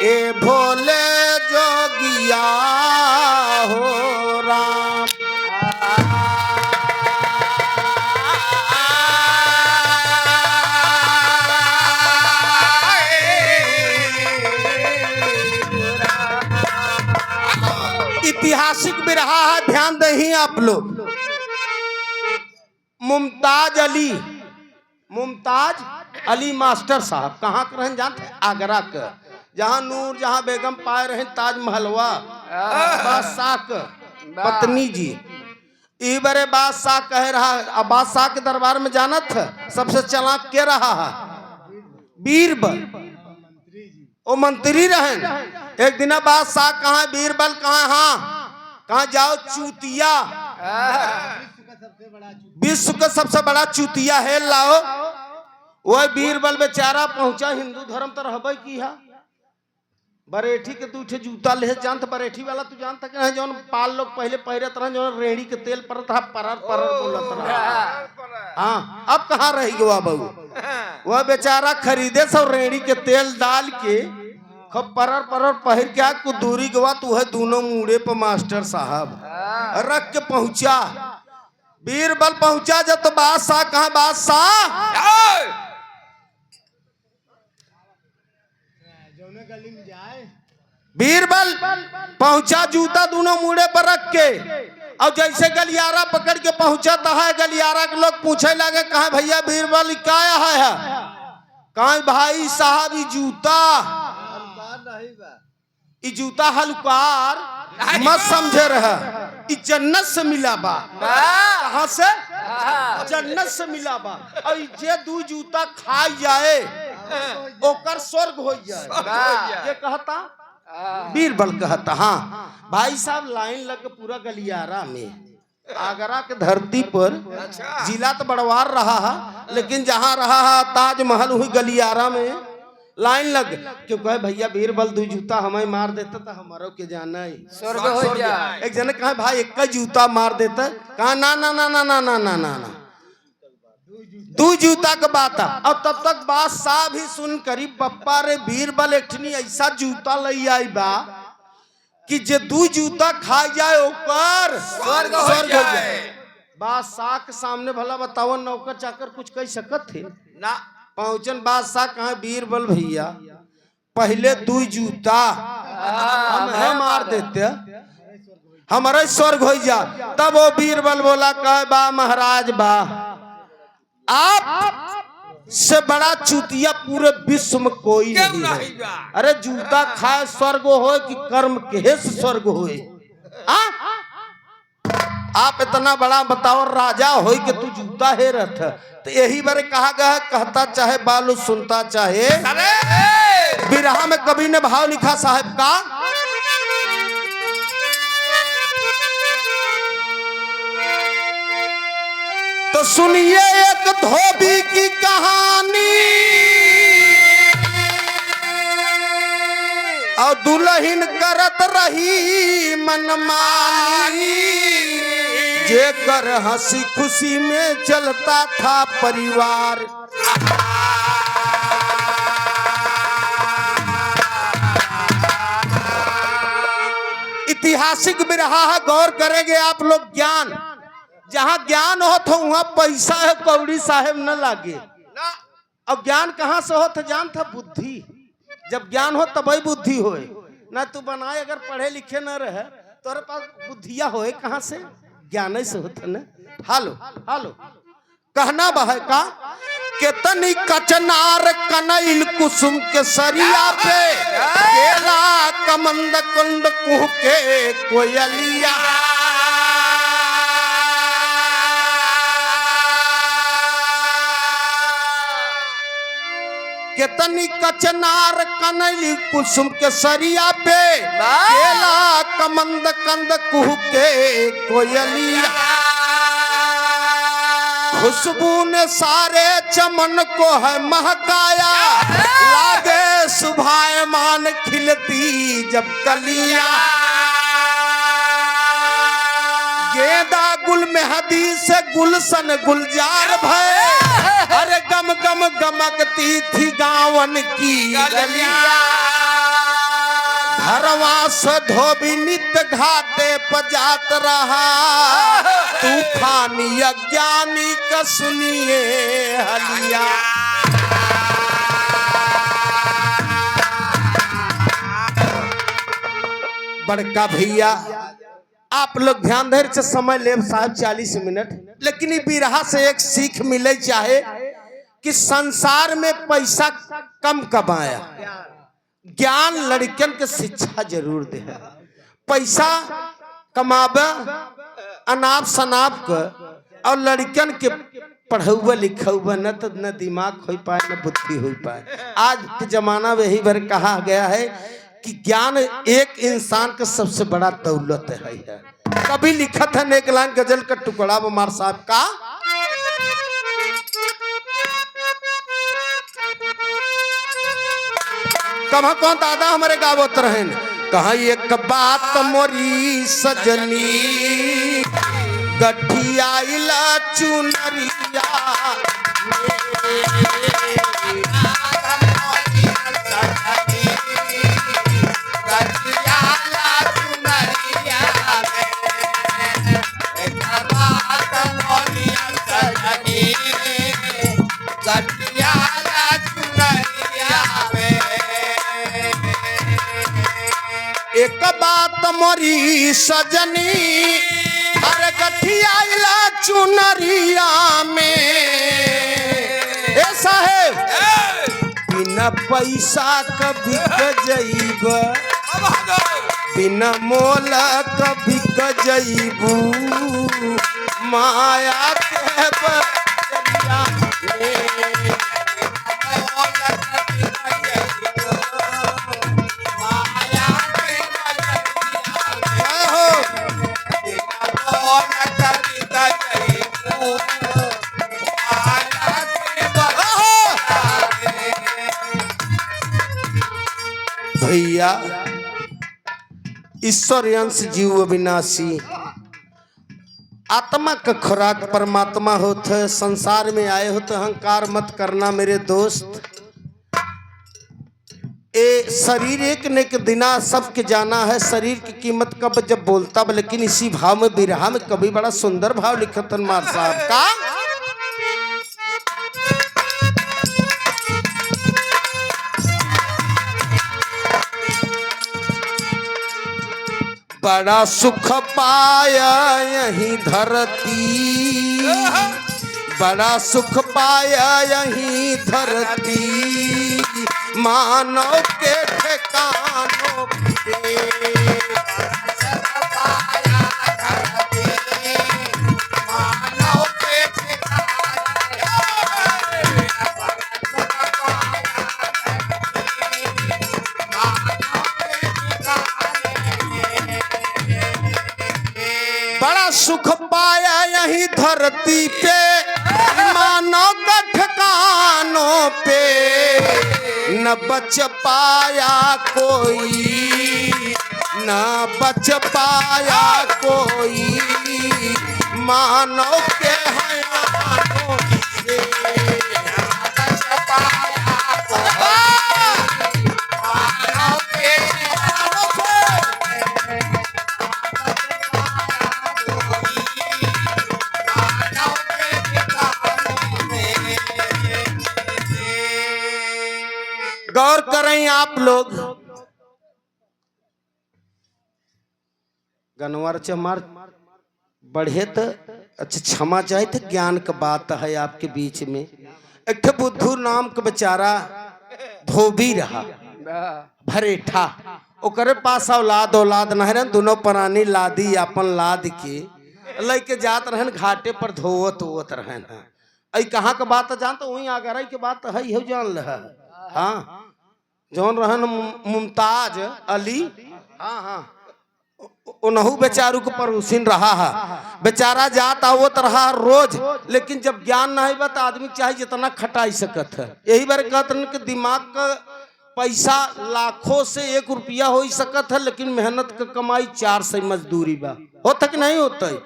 ए भोले जोगिया हो राम। ऐतिहासिक बिरहा है, ध्यान दही आप लोग। मुमताज अली मास्टर साहब कहाँ के रहन जानते? आगरा के, जहाँ नूर जहाँ बेगम पाए रहे ताजमहलवा बादशाह के पत्नी जी। ई बरे बादशाह कह रहा, अब बादशाह के दरबार में जानत है सबसे चालाक के रहा है? बीरबल। वो मंत्री रहे। एक दिन बादशाह कहाँ, बीरबल कहाँ? हाँ कहाँ जाओ? चूतिया, विश्व का सबसे बड़ा चूतिया है लाओ। वह बीरबल बेचारा पहुंचा, हिंदू धर्म तो रहबे की है। बरेठी के तू उठे जूता ले जानत? बरेठी वाला तू जानता कि जौन पाल लोग पहले पहिरत रहे, जौन रेड़ी के तेल परत था, परर परर बोलत रहा। हाँ अब कहाँ रही गवा बहू? वह बेचारा खरीदे सब रेड़ी के तेल डाल के खूब परर परर पहिर के कुछ दूरी गवा तू है दोनों मुड़े पर मास्टर साहब रख के पहुंचा। बीरबल पहुंचा जब तो बादशाह कहाँ? बादशाह बीरबल पहुंचा, जूता दोनों मुड़े पर रख के, और जैसे गलियारा पकड़ के पहुंचा तो है गलियारा के लोग पूछे लगे कहा भैया बीरबल क्या है? कहा भाई साहब ई जूता हलुकार मत समझे रहा, ई जन्नत से मिला बा। कहाँ से? जन्नत से मिला बा। और जे दू जूता खा जाए ओकर स्वर्ग हो जाए। ये कहता बीरबल कहता। हाँ भाई साहब लाइन लग पूरा गलियारा में, आगरा के धरती पर जिला तो बड़वार रहा है, लेकिन जहाँ रहा है ताजमहल हुई गलियारा में लाइन लग। क्यों कहे भैया बीरबल दू जूता हमें मार देता तो हमारो के जाना ही स्वर्ग हो जाए। एक जने कहा भाई एक जूता मार देता, कहा ना ना ना ना ना ना ना ना ना दू जूता का बात। और तब तक बादशाह भी सुन करी पप्पा रे बीरबल एकठनी ऐसा जूता लई आई बा कि जे दू जूता खा जाए ओकर स्वर्ग हो जाए। बादशाह के सामने भला बताओ नौकर चाकर कुछ कह सकत थे ना। पहुंचन बादशाह कहा बीरबल भैया पहले दू जूता हम मार देते हमारा स्वर्ग हो जा। तब वो बीरबल बोला कह बा महाराज बा, आप से बड़ा चूतिया पूरे विश्व में कोई नहीं है। अरे जूता खाए स्वर्ग हो कि कर्म के से स्वर्ग हो? आप इतना बड़ा बताओ राजा हो कि तू जूता है रथ। तो यही बारे कहा गया, कहता चाहे बालू सुनता चाहे। बिरहा में कवि ने भाव लिखा साहब का, तो सुनिए एक धोबी की कहानी, और दुल्हन करत रही मनमानी, जेकर हंसी खुशी में चलता था परिवार। ऐतिहासिक बिरहा है, गौर करेंगे आप लोग। ज्ञान जहाँ ज्ञान हो तो वहाँ पैसा है कौड़ी साहेब न लागे। अब ज्ञान कहाँ से हो तो जान था? बुद्धि। जब ज्ञान हो तब ही बुद्धि होए ना। तू बनाए अगर पढ़े लिखे न रहे तोरे पास बुद्धिया होए कहाँ से? ज्ञान से होता न। हालो हालो कहना बह का केतनी कचनार कनैल कुसुम के सरिया पे, केला कमंद कुंड कुह के कोयलिया। केतनी कचनार कनैल कुसुम के सरिया पे, केला कमंद कंद कुह के कोयलिया। खुशबू ने सारे चमन को है महकाया, लागे सुभायमान खिलती जब कलियां। गेंदा गुल मेहदी से गुलशन गुलजार भय, अरे गम गम गमकती थी गावन की गलियां। घरवा से धोबी नित घाटे पर जात रहा तूफानी अज्ञानी का सुनिए हलिया। बड़का भैया आप लोग ध्यान धैर्य से समय ले साहब 40 मिनट, लेकिन ये बिरहा से एक सीख मिले चाहे कि संसार में पैसा कम कमाया, ज्ञान लड़कन के शिक्षा जरूर दे। पैसा कमाबे अनाप शनाप के और लड़कन के पढ़ुआ लिखुआ न तो न दिमाग हो पाए न बुद्धि हो पाए। आज के जमाना में यही बार कहा गया है कि ज्ञान एक इंसान का सबसे बड़ा दौलत है। कभी लिखा था एक लाइन गजल का टुकड़ा बमार साहब का, कहा कौन दादा हमारे गावत रहे, कहा एक बात मोरी सजनी गठियाइला चुनरिया एक बात मोरी सजनी अरे गठियाइला चुनरिया में ए साहेब बिना पैसा कभी गजैब बिना मोल कभी गजैबू माया के बजरिया में। भैया ईश्वर अंश जीव अविनाशी, आत्मा का खुराक परमात्मा होता है। संसार में आए हो तो अहंकार मत करना मेरे दोस्त। ए शरीर एक न एक दिना सबके जाना है, शरीर की कीमत कब जब बोलता। लेकिन इसी भाव में बिरहा में कभी बड़ा सुंदर भाव लिखा मार साहब का, बड़ा सुख पाया यही धरती, बड़ा सुख पाया यही धरती मानव के ठिकानों पे। बड़ा सुख पाया यही धरती पे मानव का ठिकानों पे, न बच पाया कोई न बच पाया कोई मानव के हयानों से। गौर करें आप लोग, गनवर चमार बढ़े तो अच्छा क्षमा चाहे तो ज्ञान का बात है आपके बीच में। एक बुद्धू नाम का बेचारा धोबी रहा भरेठा, ओकरे पास औलाद न रहन, दोनों प्राणी लादी अपन लाद के लेके जात रहन घाटे पर धोवत रहन। आई कहाँ का बात जान तो वही आगरा की बात है हो जान रहा। हाँ जौन रहन मुमताज अली, हाँ हाँ उनहु बेचारू को परोसिन रहा है। बेचारा जात आवत रहा रोज, लेकिन जब ज्ञान नहीं बा तो आदमी चाहे जितना खटाई सकत है। यही बार कहते कि दिमाग का पैसा लाखों से 1 रुपया हो सकत है, लेकिन मेहनत का कमाई 4 से मजदूरी बा। होता कि नहीं होता है?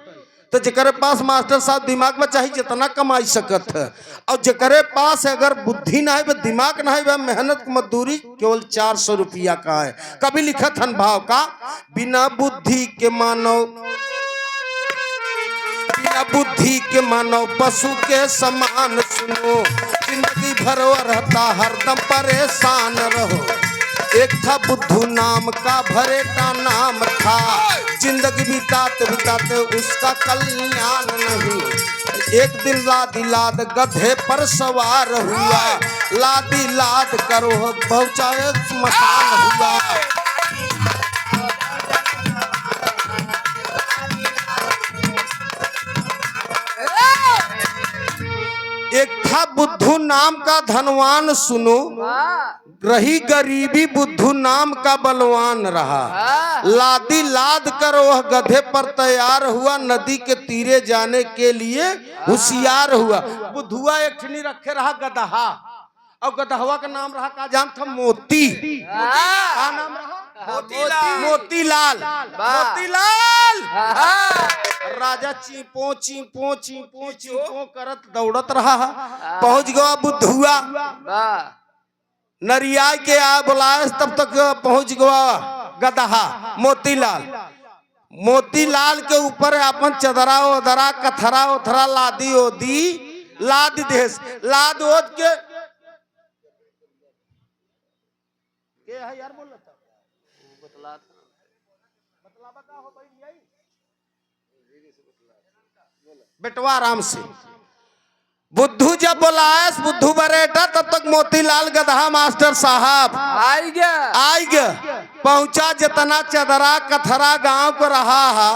तो जकरे पास मास्टर साहब दिमाग में चाहिए जितना कमाई सकत है, और जकरे पास अगर बुद्धि ना है, दिमाग ना है, मेहनत मजदूरी केवल 400 रुपया का है। कभी लिखत हन भाव का, बिना बुद्धि के मानव, बिना बुद्धि के मानव पशु के समान सुनो, जिंदगी भर रहता हरदम परेशान रहो। एक था बुद्धू नाम का, भरे का नाम था, जिंदगी बिताते बिताते उसका कल्याण नहीं। एक दिन लादी लाद गधे पर सवार हुआ, लादी लाद करो पहुंचाए स्मशान हुआ। एक था बुद्धू नाम का धनवान सुनो, रही गरीबी बुद्धू नाम का बलवान रहा। लादी लाद कर वह गधे पर तैयार हुआ, नदी के तीरे जाने के लिए होशियार हुआ। बुद्धुआ एक ठनी रखे रहा गदहा, और गदहवा का नाम रहा का जान था मोती। क्या नाम रहा? मोतीलाल। मोतीलाल, मोतीलाल। राजा चीपो चीपो चीपो चीपो करत दौड़त रहा, पहुंच गया बुद्धुआ, नरिया के आ बुलाए, तब तक पहुंच गया गदहा मोतीलाल। मोतीलाल के ऊपर अपन चदरा उदरा कथरा उथरा लादी ओदी लाद देश, लाद ओद के है यार, बोल रहा था बतलावा का हो भाई, बेटवा आराम से। बुद्धू जब बोलाए, बुद्धू बरेटा, तब तक मोतीलाल गदहा मास्टर साहब आई गया। पहुंचा, जितना चदरा कथरा गांव को रहा है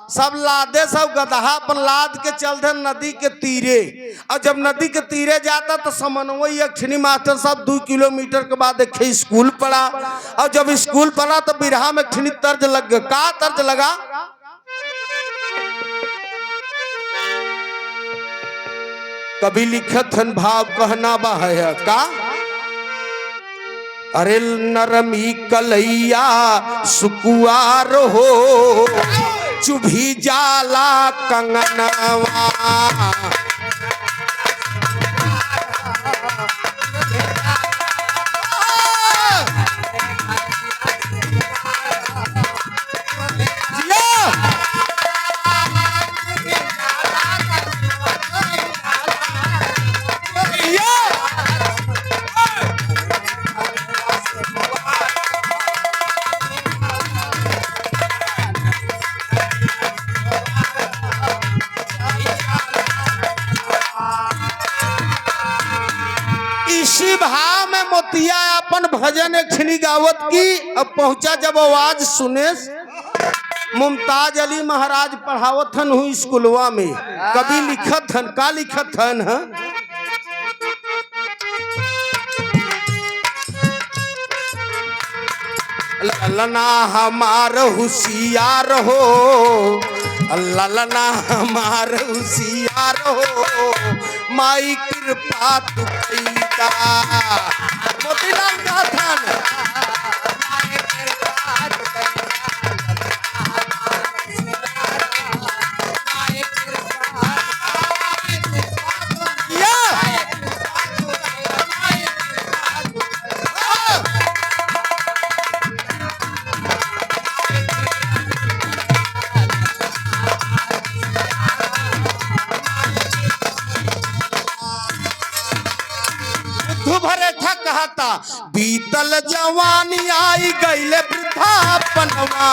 सब लादे, सब गदहा पर लाद के चल दे नदी के तीरे। और जब नदी के तीरे जाता तो समन्वय अक्षनी मास्टर साहब 2 किलोमीटर के बाद एक स्कूल पड़ा, और जब स्कूल पड़ा तो बिरहा में अक्षनी तर्ज लग गया। का तर्ज लगा? कभी लिखत हन भाव कहना बा है का, अरे नरमी कलैया सुकुआर हो, चुभी जाला कंगनवा। इसी भाव में मोतिया अपन भजन एक छनी गावत की। अब पहुंचा जब आवाज सुने, मुमताज अली महाराज पढ़ावत हन हुई स्कूलवा में। कभी लिखत हन का, लिखत हन ललना हमार होशियार हो, ललना हमार होशियार हो, माई कृपा तू कैदा। मोतीलाल का थान कहता, बीतल जवानी आई गईले वृद्धापनवा।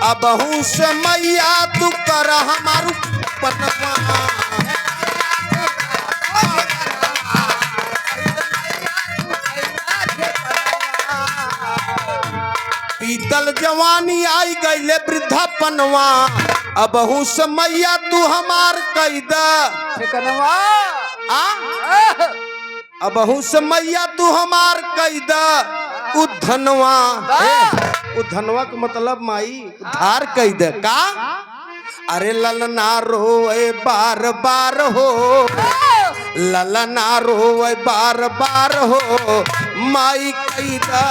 अबहू से मैया तू कर हमारू पनवा। बीतल जवानी आई गईले वृद्धापनवा, अबहू से मैया तू हमार कैदा। अबहू से मैया तू हमार कैदा। उधनवा, उधनवा का मतलब माई उधार कैदा का। अरे ललना रोए बार बार हो, ललना रोवे बार बार हो माई कैदा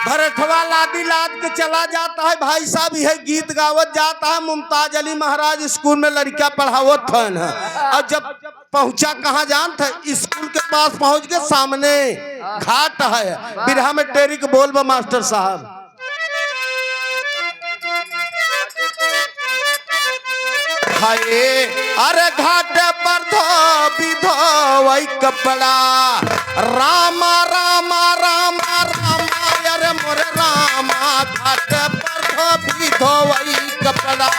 भरठवा लादी लाद के चला जाता है। भाई साहब यह गीत गावत जाता है। मुमताज अली महाराज स्कूल में लड़कियां पढ़ावत थन और जब पहुंचा कहाँ जानत है, स्कूल के पास पहुंच के सामने घाट है। बिरहा में टेरी के बोल बा मास्टर साहब, हाय अरे घाट पर धोबी धोवई कपड़ा रामा रामा रामा रामा अरे मोरे रामा घाट पर धोबी धोवई कपड़ा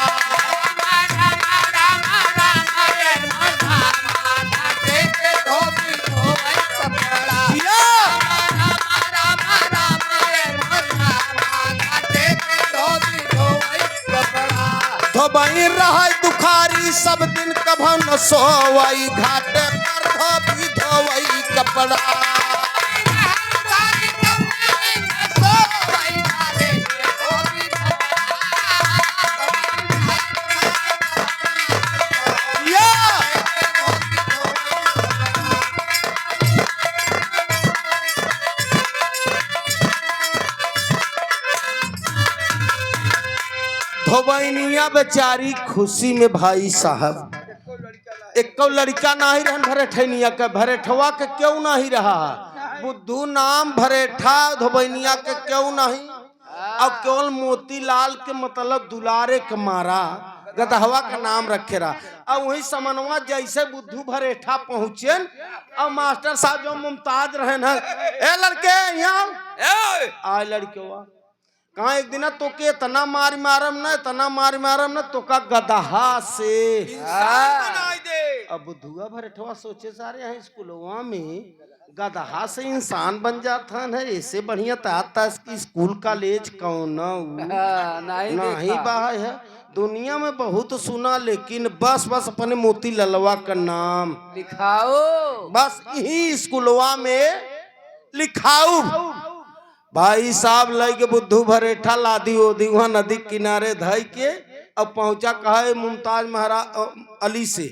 धोबई रहा दुखारी सब दिन कभो न सोवई घाट पर धोबी धोवई कपड़ा धोबैनिया बेचारी खुशी में भाई साहब एक लड़का नहीं रहन भरेठनिया के, भरेठवा के क्यों नहीं रहा, बुद्धू नाम भरेठा धोबैनिया के क्यों नहीं, अब केवल मोतीलाल के मतलब दुलारे के मारा गदहवा का नाम रखे रहा। अब वही समनवा जैसे बुद्धू भरेठा पहुंचे अब मास्टर साहब जो मुमताज रहे न, ए लड़के यहाँ आए लड़के कहा एक दिन तो के तना मारी मारम न तो का गदहा से अब बुद्धुआ भरेठवा सोचे सारे यहाँ स्कूलवा में गदहा से इंसान बन जाता है, ऐसे बढ़िया आता इसकी स्कूल कॉलेज कौन नहीं बाहर है दुनिया में बहुत सुना, लेकिन बस अपने मोती ललवा का नाम लिखाओ, बस यही स्कूलवा में लिखाओ। भाई साहब लगे बुद्धू भरेठा लादी ओदी वहां नदी किनारे धई के अब पहुंचा कहा मुमताज महाराज अली से,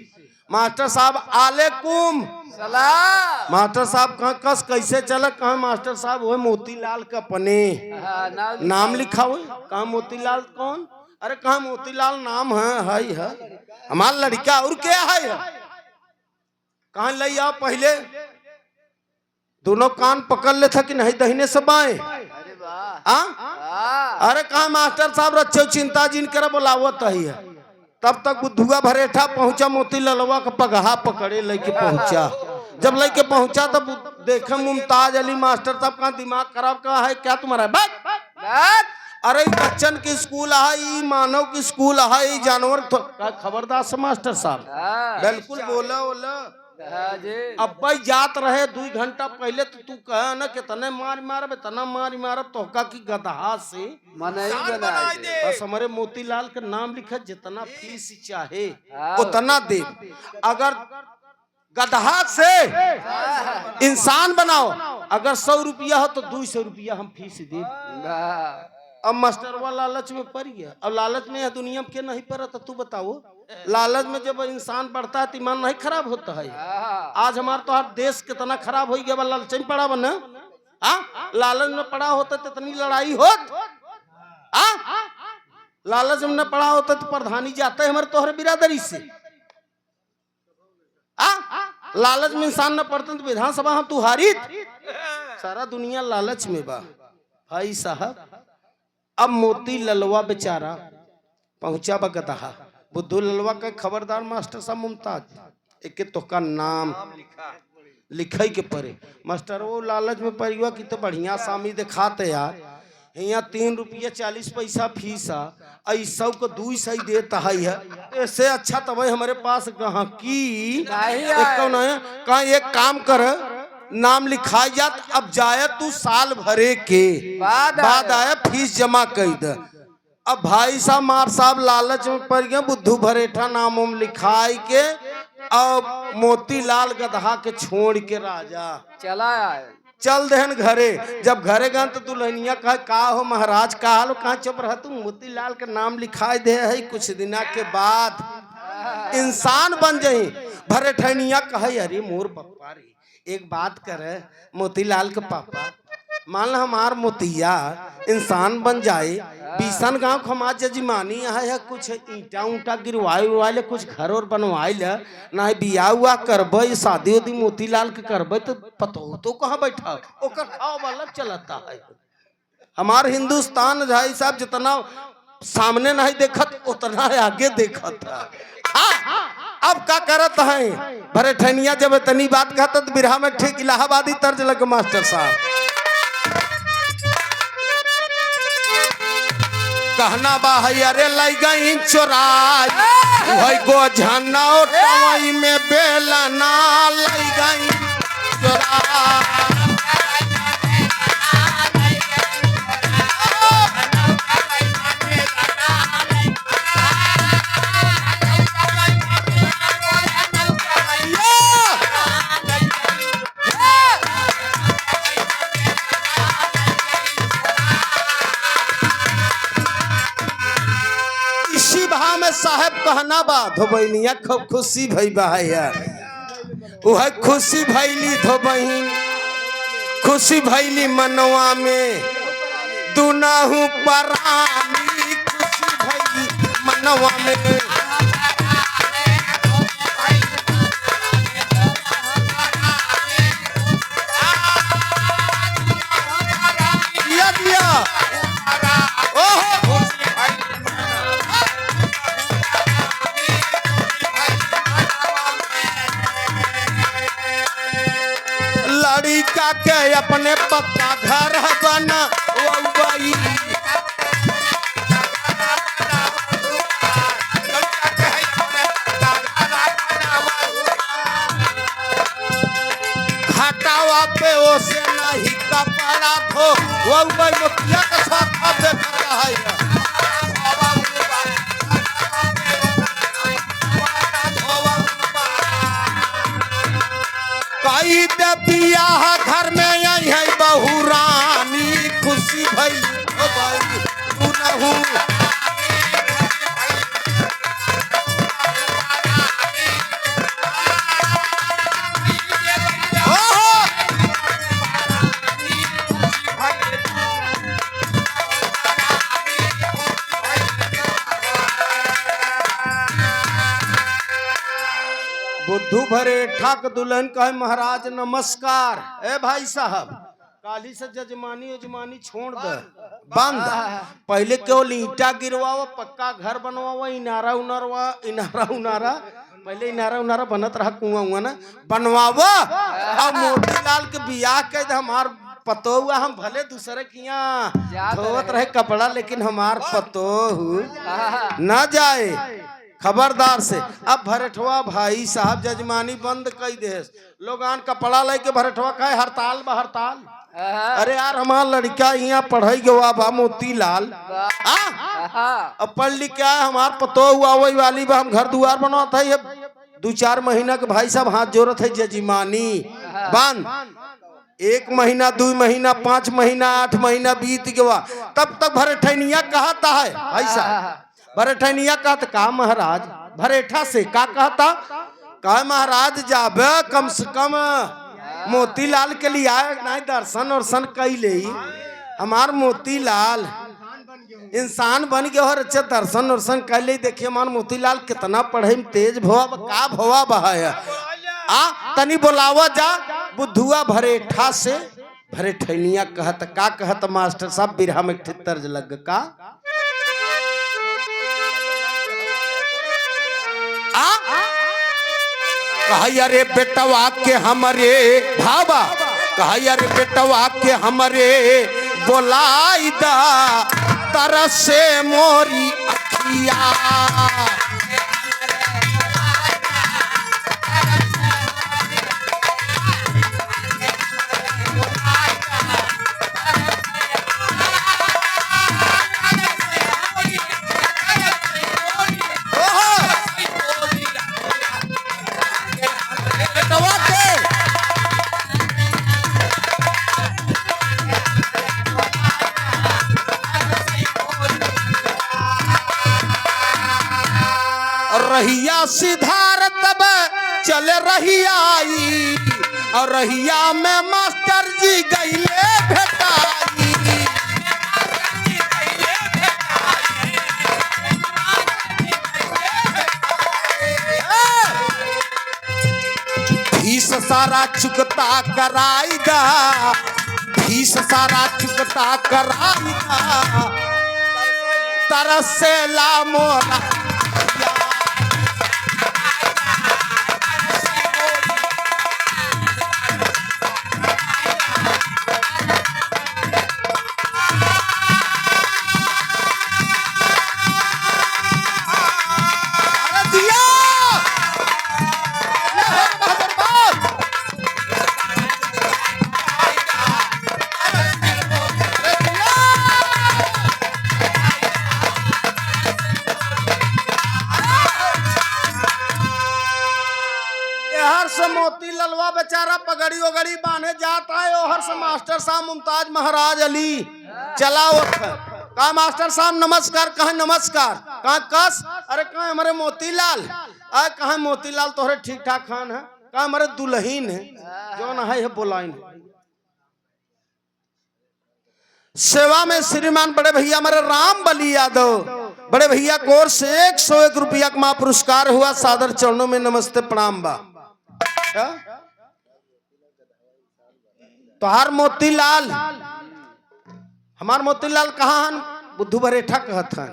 मास्टर साहब आलेकुम सलाम। मास्टर साहब कहा कस कैसे चला, कहा मास्टर साहब वो मोतीलाल का अपने नाम लिखा हुआ, कहा मोतीलाल कौन, अरे कहा मोतीलाल नाम है हमारा लड़का और क्या है, कहा ले आओ पहले दोनों कान पकड़ ले था कि नहीं दहीने से बाएं, अरे कहा मास्टर साहब रच्छो चिंता जिन कर बोलावत है। तब तक बुद्धुआ भरेठा पहुंचा मोती ललवा का पगहा पकड़े लेके पहुंचा, जब लेके पहुंचा तब देखे मुमताज अली मास्टर साहब का दिमाग खराब का है क्या तुम्हारा बात, अरे बच्चन की स्कूल है मानव की स्कूल है जानवर खबरदार से मास्टर साहब बिल्कुल बोला अब भाई जात रहे 2 घंटा पहले तो तू कह न कि तने मारी मार तोहका की गदहा से बस हमारे मोतीलाल का नाम लिखा, जितना फीस चाहे उतना दे, अगर गदहा से इंसान बनाओ अगर 100 रुपया हो तो 200 रुपया हम फीस दे। अब मास्टरवा लालच में पड़ गया, अब लालच में दुनिया में क्या नहीं पड़ा तो तू बताओ, लालच में जब इंसान बढ़ता है तो ईमान नहीं खराब होता है। आज हमारा तो हर देश कितना खराब हो गया लालच में पड़ा बना, लालच में पड़ा होता तो इतनी लड़ाई होत, लालच में न पड़ा होता तो प्रधानी जाता है हमारे तोहरे बिरादरी से, लालच में इंसान न पड़ता तो विधानसभा हम तू हारित, सारा दुनिया लालच में बा। भाई साहब अब मोती ललवा बेचारा पहुंचा बा गदहा, बुद्धू ललवा का खबरदार मास्टर साहब मुमताज एक तो का नाम लिखाई के परे, मास्टर वो लालच में परिवा की तो बढ़िया सामी दिखाते यार, यहाँ 3 रुपया 40 पैसा फीस ऐसा को 2 सही देता है। ऐसे अच्छा तब हमारे पास कहाँ की कहाँ एक काम कर नाम लिखाई जात अब जाए तू साल भरे के बाद आया फीस जमा कर दे। अब भाई साहब मार साहब लालच में पड़ गए बुद्धू भरेठा नाम उम लिखाई के अब मोतीलाल गधा के छोड़ के राजा चला आए। चल देहन घरे। जब घरे गए तो दुल्हनिया कहा का हो महाराज का हाल कहाँ चुप रह तू मोतीलाल का नाम लिखाई दे है कुछ दिना के बाद इंसान बन जाही। भरेठनिया कहे अरे मोर पप्पा रे एक बात कर मोतीलाल के पापा मान लो हमार मोतिया इंसान बन जाए बीसन गांव खमा जजमानी है कुछ ईटा ऊटा गिरवाए उवाए कुछ घर और बनवाए ना बिया हुआ करब शादी उदी मोतीलाल के करब तो पतो तो कहाँ बैठा ओकर खाओ वाला चलता है। हमार हिंदुस्तान भाई साहब जितना सामने नहीं देखत उतना आगे देखत है। अब क्या करत है भरेठनिया जब इतनी बात कहता तो बिरहा में ठीक इलाहाबादी तर्ज लग मास्टर साहब कहना बा है अरे लाई गई चोराई भाई गो झना टवाई में बेला ना लाई गई चोराई। साहब कहना बा धोबैनिया खूब खुशी भई बा यार वह खुशी भैली धोबहिन खुशी भैली मनवा में दुनाहु परानी खुशी भैली मनवा में दिया दिया ओहो लड़का के अपने पक्का घर बना वही घाटावा पे ओसे नहीं कपड़ा धो वही मुखिया के साथ देख रहा है। कई दे बियाह घर में यही है बहू रानी खुशी भई भाई तू नहू बुद्धू भरे ठाक दुल्हन कहे महाराज नमस्कार। ए भाई साहब काली से जजमानी उजमानी छोड़ दे बंद पहले केवल ईटा गिरवाओ पक्का घर बनवाओ इनारा उनारा पहले इनारा उनारा बनत रहा कुआं हुआ ना बनवाओ और मोतीलाल के बियाह के हमार पतो हुआ हम भले दूसरे किया धोत रहे कपड़ा लेकिन हमार पतो न जाए खबरदार से। अब भरेठवा भाई साहब जजमानी बंद कई दे लोगान कपड़ा लेके भरेठवा कहे हड़ताल बा हड़ताल। अरे यार हमार लड़का यहाँ पढ़ाई गवा बा मोतीलाल अब पढ़ लिख के आए हमार पतो हुआ वही वाली बा हम घर दुआर बनवाता है 2-4 महीना के भाई साहब हाथ जोड़त है जजमानी बंद 1 महीना 2 महीना 5 महीना 8 महीना बीत गवा तब तक भरेठनिया कहता है भाई साहब भरेठनिया कहता का महाराज भरेठा से का कहता का महाराज जाबे कम से कम मोतीलाल के लिए आए नहीं दर्शन वर्शन कई ले हमार मोतीलाल इंसान बन गया और अच्छा दर्शन वर्शन कर ले देखिए हमार मोतीलाल कितना पढ़े में तेज भवा का भवा बहाया तनी बोलावा जा बुद्धुआ भरेठा से भरेठनिया कहत का कहत मास्टर साहब बिरहा में तर्ज लग का कहा रे बेटवा के हमरे भावा कहा रे बेटवा के हमरे बोलाई दा तरस से मोरी अखिया। रहिया सिधार तब चल रही आई और रहिया में मास्टर जी गईले भेटाई। फीस सारा चुकता कराई दा, फीस सारा चुकता कराई दा तरस से ला मोरा। मोती ललवा बेचारा पगड़ी वगड़ी बांधे जाता है। और से मास्टर साहब मुमताज महाराज अली चला उठ कहा मास्टर साहब नमस्कार। कहा नमस्कार। कहा कस। अरे कहा हमारे मोतीलाल। अरे कहा मोतीलाल तोहरे ठीक ठाक खान है। कहा हमारे दुल्हीन है जो न है बोलाइन सेवा में श्रीमान बड़े भैया हमारे राम बली यादव बड़े भैया की ओर से 101 रुपया का पुरस्कार हुआ। सादर चरणों में नमस्ते प्रणाम बा। तोहार मोतीलाल हमार मोतीलाल कहाँ हन? बुद्धू बरेठा कहत हन।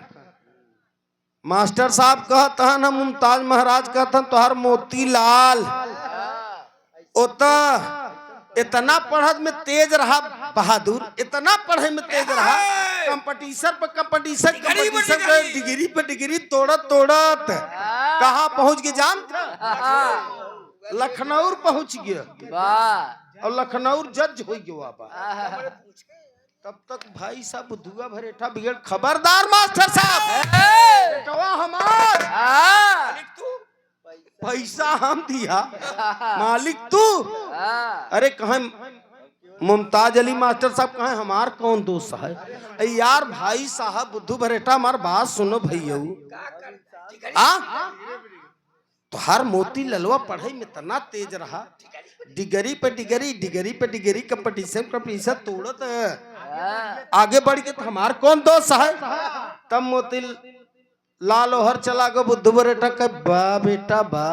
मास्टर साहब कहत हन हम मुमताज महाराज कहत हन तोहार मोतीलाल ओता इतना पढ़त में तेज रहा बहादुर, इतना पढ़े में तेज रहा कंपटीशन पर कंपटीशन डिग्री पे डिग्री तोड़त तोड़त कहाँ पहुंच गए जान? लखनऊ पहुंच गया और लखनऊ जज हो गया। तब तक भाई साहब बुद्धुआ भरेठा बिगड़ खबरदार मास्टर साहब हमार पैसा हम दिया मालिक तू। अरे कहा मुमताज अली मास्टर साहब कहा हमार कौन दोस्त है यार? भाई साहब बुद्धू भरेठा हमार बात सुनो भैया तो हर मोती ललवा पढ़ाई में इतना तेज रहा डिग्री पे डिग्री कंपटीशन कंपटीशन तोड़त आगे बढ़ के तो हमार कौन दोस्त है? तब मोती लाल ओहर चला गो बुद्धू बरेठा के बा बेटा बा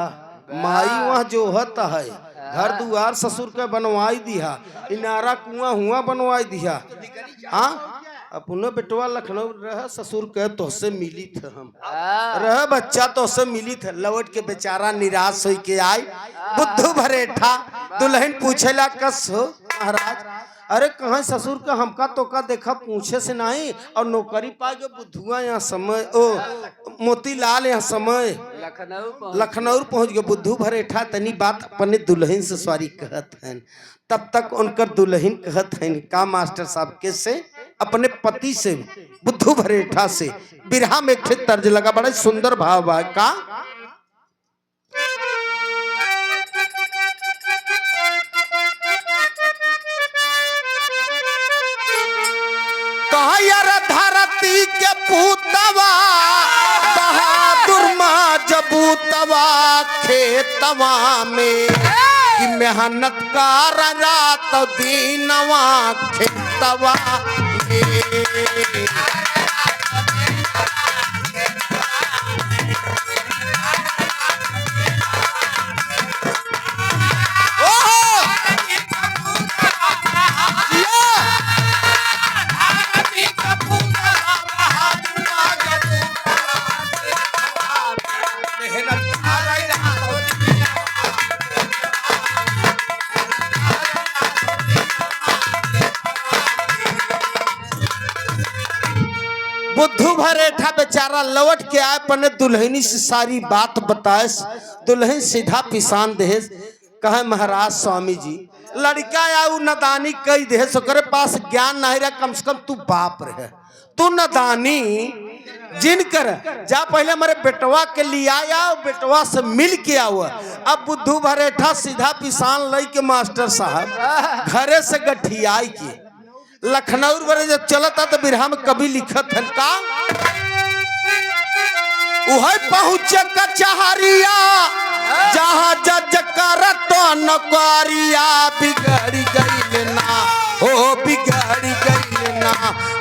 माई वहाँ जो होता है घर दुआर ससुर के बनवाई दिया इनारा कुआं हुआ बनवाई दिया। हाँ अपने बेटवा लखनऊ रह ससुर के तो से मिली थे हम रह बच्चा तो से मिली थे लौट के बेचारा निराश हो के आई। बुद्धू भरेठा दुल्हन पूछेला कस हो महाराज? अरे कहाँ ससुर का हमका तो का देखा पूछे से नहीं और नौकरी पा गए बुद्धुआ यहाँ समय ओ मोतीलाल यहाँ समय लखनऊ पहुंच गए। बुद्धू भरेठा तनी बात अपने दुल्हन से सॉरी कहत हैं। तब तक उनकर दुल्हन कहत हैं का मास्टर साहब के से अपने पति से बुद्धू भरेठा से बिरहा में एक तर्ज लगा बड़ा सुंदर भाव है का यार धरती के पूतवा बहादुर माँ जबूतवा खेतवा में कि मेहनत कार रात दीनवा खेतवा में। अंगूठा बेचारा लौट के आए पने दुल्हनी से सारी बात बताए। दुल्हन सीधा पिसान दे कहे महाराज स्वामी जी लड़का या नदानी कई दे ओकरे पास ज्ञान नहीं रहा, कम से कम तू बाप रहे, तू नदानी जिन कर जा पहले मेरे बेटवा के लिए आया, बेटवा से मिल के आओ। अब बुद्धू भरेठा सीधा पिसान लई के मास्टर साहब घरे से गठियाई के लखनऊ बड़े जब चलता तो बिरहा में कभी लिखत है का वह पहुंचे कचहरिया जहाँ जज कर तो नौकरिया बिगड़ गई ना हो बिगड़ गई ना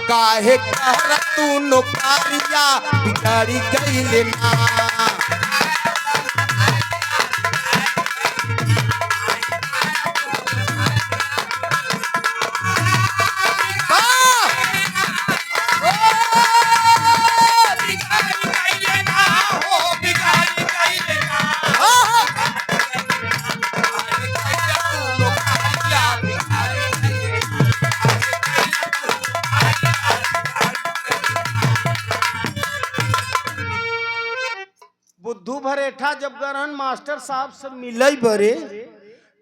काहे कर तू नौकरिया बिगड़ गई ना। बुद्धू भरेठा जब गरहन मास्टर साहब से मिले बरे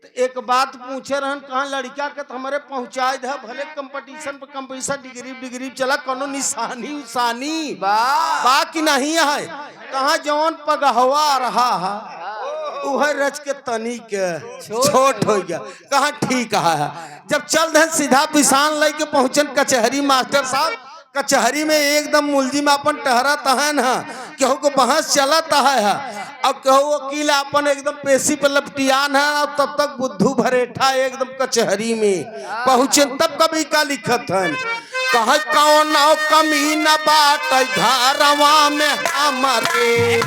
तो एक बात पूछे रहन कहा लड़का के तो हमारे पहुंचाए दे भले कंपटीशन पे कंपटीशन डिग्री चला कोनो निशानी उसानी बा कि नहीं है कहा जौन पगहवा रहा है वह रच के तनी के छोट हो गया कहा ठीक है। जब चल दे सीधा पिसान लेके पहुंचन कचहरी मास्टर साहब कचहरी में एकदम मुलजिम अपन टहरत है ना केहू को बहस चलत है और केहू वकील अपन एकदम पेशी पे लपटियान है और तब तक बुद्धू भरेठा एकदम कचहरी में पहुंचे तब कभी का लिखत है कह कौन कमी न बात घरवा में हमारे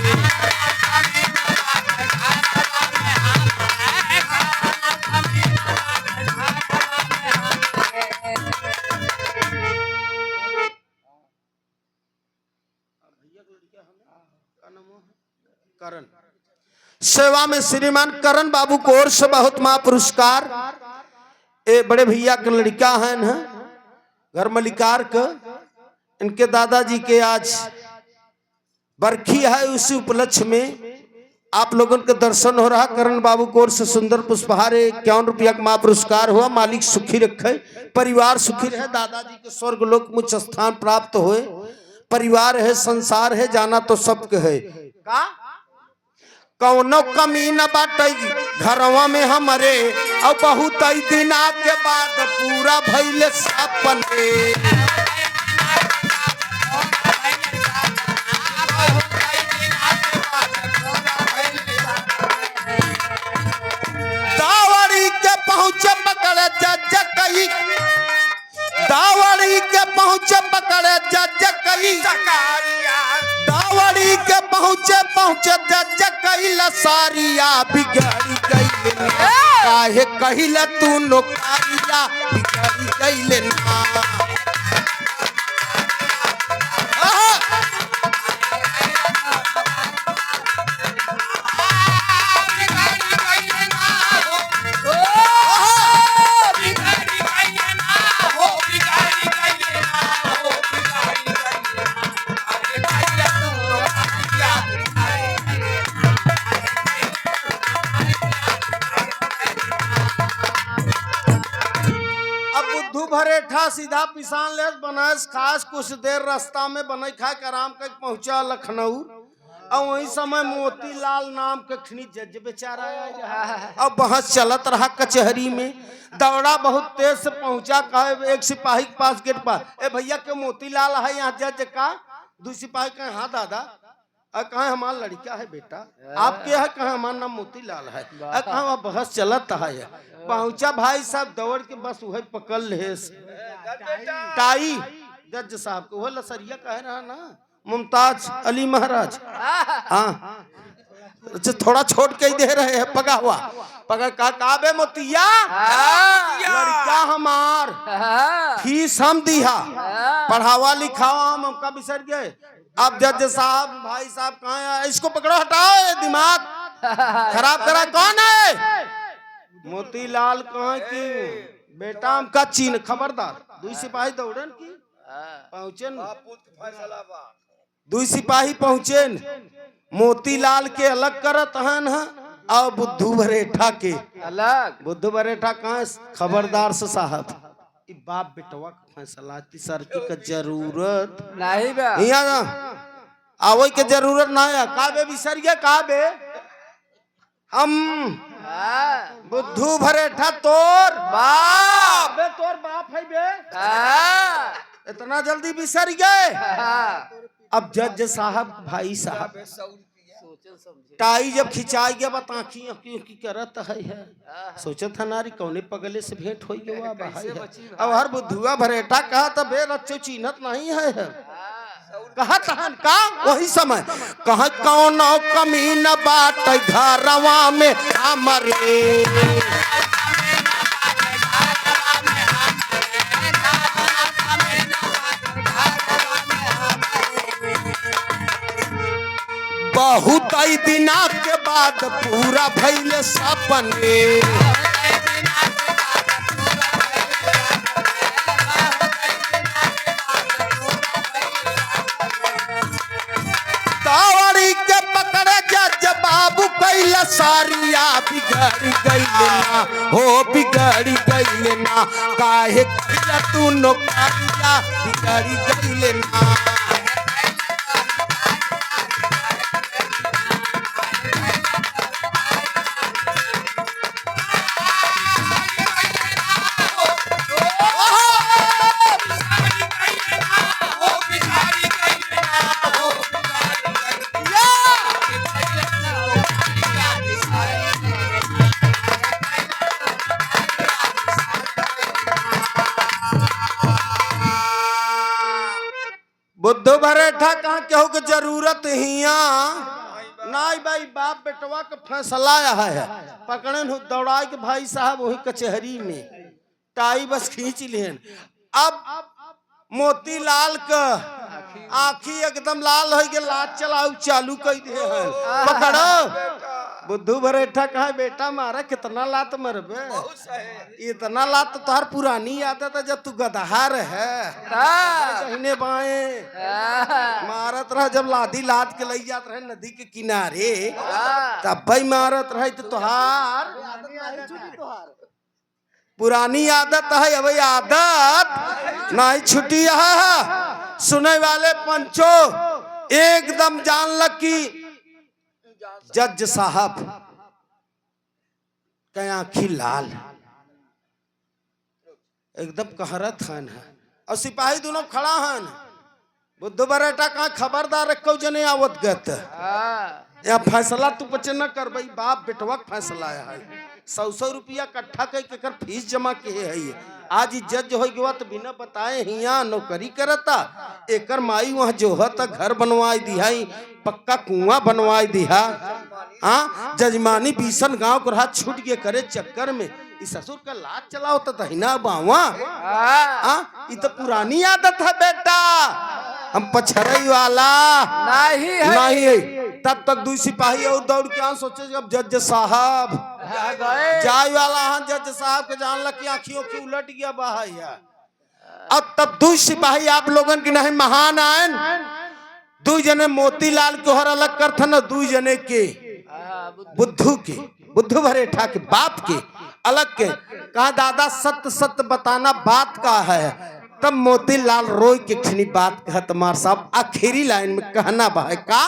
करण सेवा में श्रीमान करण बाबू को ओर से बहुत महापुरस्कार। ए बड़े भैया के लड़का है ना घर मलिकार का इनके दादाजी के आज बरखी है उसी उपलक्ष्य में आप लोगों के दर्शन हो रहा। करण बाबू को ओर से सुंदर पुष्पहार 51 रुपया का महापुरस्कार हुआ। मालिक सुखी रखे परिवार सुखी रहे दादाजी के स्वर्ग लोक उच्च स्थान प्राप्त हुए। परिवार है संसार है जाना तो सबके है का कौनो कमी न बाटई घरवा में हमारे और बहुत दिना के बाद पूरा भइले सपने दावड़ी के पहुंचे पकड़े जज कई दावड़ी के पहुंचे पकड़े जज कई दावड़ी के पहुंचे जज कई लसारिया बिगड़ी गई काहे कहिला तू नौकरिया बिगड़ी गई ना। भरेठा सीधा पिसान ले बनास खास कुछ देर रास्ता में बने खा के आराम कर पहुंचा लखनऊ और वही समय मोतीलाल नाम के खनी जज बेचारा आया अब बहस चलत रहा कचहरी में। दौड़ा बहुत तेज से पहुंचा कहे एक सिपाही के पास गेट पर ए भैया के मोतीलाल है यहाँ जज का। दू सिपाही कहे हाँ दादा कहा हमारा लड़का है बेटा आपके है कहा हमारा नाम मोतीलाल है कहा बहस चलत है। पहुंचा भाई साहब दौड़ के बस वही पकड़ ले टाई जज साहब को वह लसरिया कह रहा ना मुमताज अली महाराज हाँ थोड़ा छोड़ के ही दे रहे हैं पगा हुआ पगा काबे मोतिया लड़का हमार फीस हम दिया पढ़ावा लिखावा हम हमका बिसर गए। अब जज साहब भाई साहब कहाँ है इसको पकड़ो हटाओ दिमाग खराब करा कौन है मोतीलाल कहाँ की बेटा हमका चीन खबरदार दू सिपाही दौड़न की पहुंचे दुई सिपाही पहुंचे मोतीलाल के अलग करत हन और बुद्धू बरेठा के अलग। बुद्धू बरेठा कहाँ खबरदार से साहब बाप बेटवा का फैसला सर की जरूरत नहीं बा यहाँ ना आवो के जरूरत ना है का बे बिसरिया का बे हम बुद्धू बरेठा तोर बाप बे तोर बाप है बे इतना जल्दी बिसर गए। अब जज साहब भाई साहब टाई जब खिंचाई गया बता आँखी करत है सोचत है नारी कौने पगले से भेंट हो गया भाई अब हर बुद्धुआ भरेटा कहा तब बे रच्चो चीनत नहीं है कहा तहन का वही समय कहा कौन कमी न बाट घरवा में हमरे बहुत दिना के बाद पूरा भइले सपने तावड़ी के पकड़े जज बाबू कैला सारिया बिगड़ गइले ना हो बिगड़ गइले ना काहे कैला तू नौकरिया बिगड़ गइले ना बुद्धू बरेठा कहाँ केहू के जरूरत हिया नहीं भाई बाप बेटवा का फैसला है पकड़न दौड़ा के भाई साहब वही कचहरी में टाई बस खींच लेन। अब मोतीलाल का आँखी एकदम लाल हो गए लात चलाऊ चालू कर दे पकड़ो बुद्धू बरेठा कहा बेटा मारा कितना लात मरबे इतना लात तो तार पुरानी आदत है जब तू गदहार है कहने बाएं मारत रहा जब लादी लाद के लई जात रहे नदी के किनारे तब भाई मारत रहे तो तुहार पुरानी आदत है अब आदत नहीं छुट्टी है। सुने वाले पंचो एकदम जान लग की जज साहब के आँखी लाल एकदम कहरत हन है और सिपाही दोनों खड़ा हन बुद्धू बरेठा कहाँ खबरदार रखो जने आवत गत यहाँ फैसला तू बच्चे न कर भाई बाप बेटवा फैसला है 100 रुपया कट्ठा कर फीस जमा के है आज ही जज हो गया तो बिना बताए हिया नौकरी करता एकर माई वहाँ जो है तो घर बनवाई दिहाई पक्का कुआं बनवाई दिहा हाँ जजमानी बीसन गांव को रात छूट गए करे चक्कर में इस ससुर का लाज चलाओ तो दहिना बावा ये तो पुरानी आदत है बेटा हम पछरई वाला नहीं है। तब तक दू सिपाही और दौड़ के आ सोचे जब जज साहब जाय वाला हाँ जज साहब के जान लग की आँखियों की उलट गया बाहर अब तब दू सिपाही आप लोगन की नहीं महान आयन दू जने मोतीलाल के हर अलग करथ न दू जने के बुद्धू बरेठा के बाप के अलग के कहा दादा सत्य सत्य बताना बात का है। तब मोतीलाल रोई के खनी बात कहा तुम्हार साहब आखिरी लाइन में कहना बा का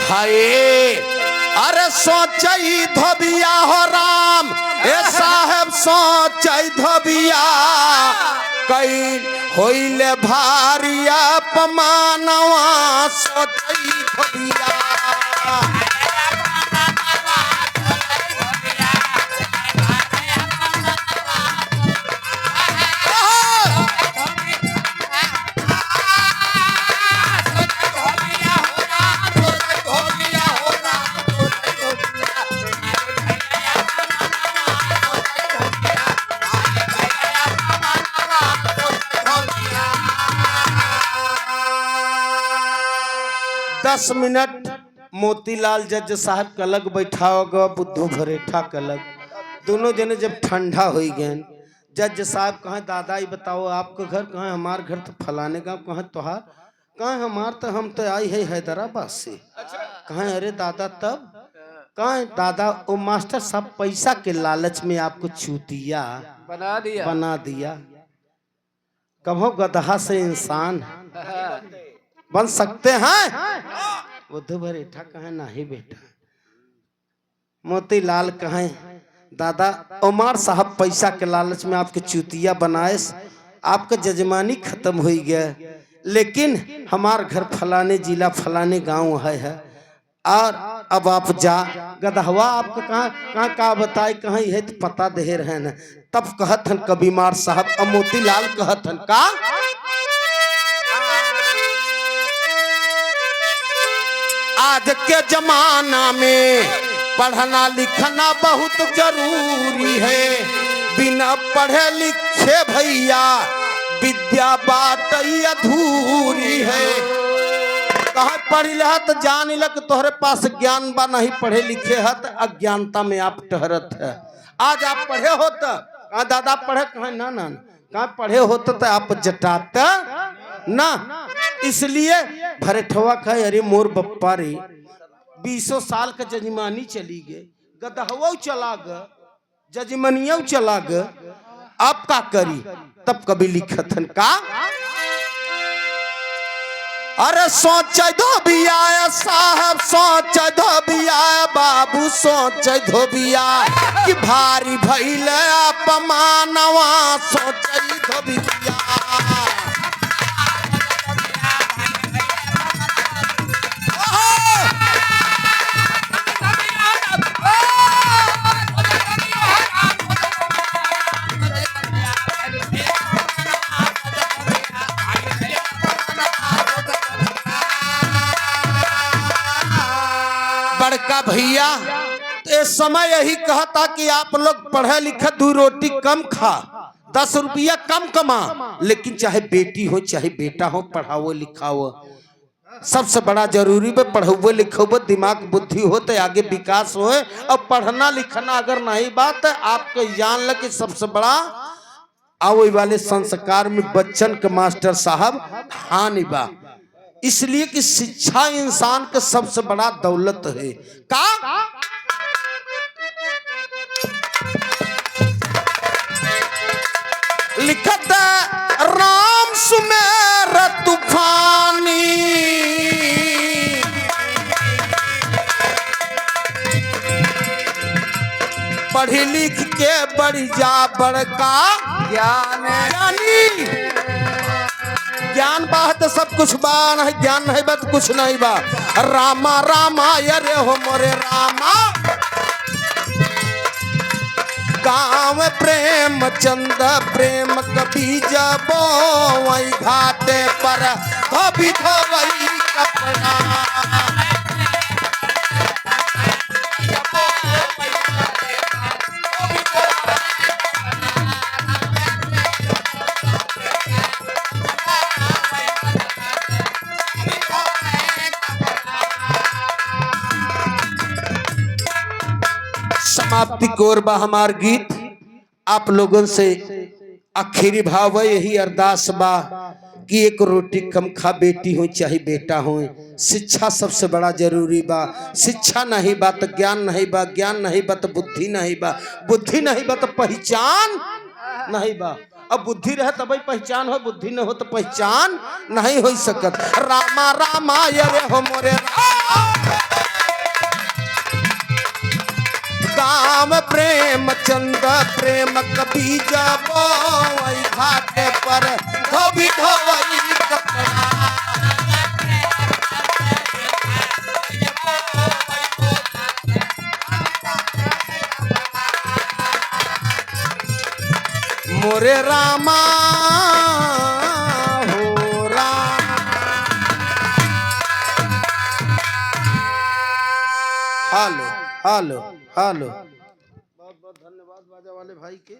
हाय अरे सोचई धोबिया हो राम ए साहब सोचई धोबिया कई होइले भारी अपमानवा सोचई धोबिया दस मिनट मोतीलाल जज साहब का अलग बैठाओगा बुद्धू बरेठा का अलग दोनों जने जब ठंडा हो गए जज साहब कहाँ दादा ही बताओ आपका घर कहाँ? हमार घर तो फलाने गाँव। कहाँ तोहार? कहाँ हमार तो हम तो आई है हैदराबाद से। कहाँ? अरे दादा तब कहाँ दादा? वो मास्टर साहब पैसा के लालच में आपको चूतिया बना दिया। कहो गधा से इंसान बन सकते हैं? बुद्धू भरेठा कहे नहीं बेटा। मोतीलाल कहे दादा उमर साहब पैसा के लालच में आपके चूतिया बनाए, आपका जजमानी खत्म हो गया। लेकिन हमार घर फलाने जिला फलाने गांव है और अब आप जा। गधवा आपको कहाँ कहाँ का बताए कहाँ है तो पता दे रहे न। तब कहत हन कभी मार साहब और मोतीलाल कहत हन का आज के जमाना में पढ़ना लिखना बहुत जरूरी है। बिना पढ़े लिखे भैया विद्या बात अधूरी है। कहा पढ़ लिया तो जान लग तोहरे पास ज्ञान बा, नहीं पढ़े लिखे है तो अज्ञानता में आप ठहरत है। आज आप पढ़े हो तो कहा दादा पढ़े कहा ना ना कहा पढ़े होते तो आप जटाते ना। इसलिए भरेठवा कहे अरे मोर बप्पा रे 20 साल का जजमानी चली गए, गदहवा चला ग, जजमनिया चला ग, आप का करी? तब कभी लिखत हन का अरे सोच धोबिया साहब सोच धोबिया बाबू सोच धोबिया कि भारी भइल अपमानवा सोच धोबिया। बड़का भैया इस समय यही कहता कि आप लोग पढ़े लिखे 2 रोटी कम खा 10 रुपया कम कमा, लेकिन चाहे बेटी हो चाहे बेटा हो पढ़ाओ लिखाओ। सबसे बड़ा जरूरी है पढ़ो लिखो दिमाग बुद्धि हो तो आगे विकास हो। और पढ़ना लिखना अगर नहीं बात आपको जान ल कि सबसे बड़ा आवे वाले संस्कार में बच्चन के मास्टर साहब हानि बा। इसलिए कि शिक्षा इंसान का सबसे बड़ा दौलत है। का लिखत राम सुमेर तूफानी पढ़ी लिख के बढ़ी जा बड़का ज्ञानी। ज्ञान बा तो सब कुछ बा, नहीं ज्ञान नहीं बा तो कुछ नहीं बा। रामा रामा अरे हो मोरे रामा गाँव प्रेम चंद प्रेम कभी जबो वही घाटे पर धोबी धोवई कपड़ा। समाप्ति कोर बा हमार गीत। आप लोगों से आखिरी भाव यही अरदास बा कि 1 रोटी कम खा बेटी हो चाहे बेटा हो। शिक्षा सबसे बड़ा जरूरी बा। शिक्षा नहीं बा तो ज्ञान नहीं बा, ज्ञान नहीं बा तो बुद्धि नहीं बा, बुद्धि नहीं बा तो पहचान नहीं बा। अब बुद्धि रहे तब पहचान हो, बुद्धि न हो तो पहचान नहीं हो सकत। रामा रामा अरे हो मोरे गाँव प्रेम चंद प्रेम कभी जबो वही घाटे पर धोबी धोवई कपड़ा। मोरे रामा हो राम। Hello hello hello. बहुत बहुत धन्यवाद बाजा वाले भाई के।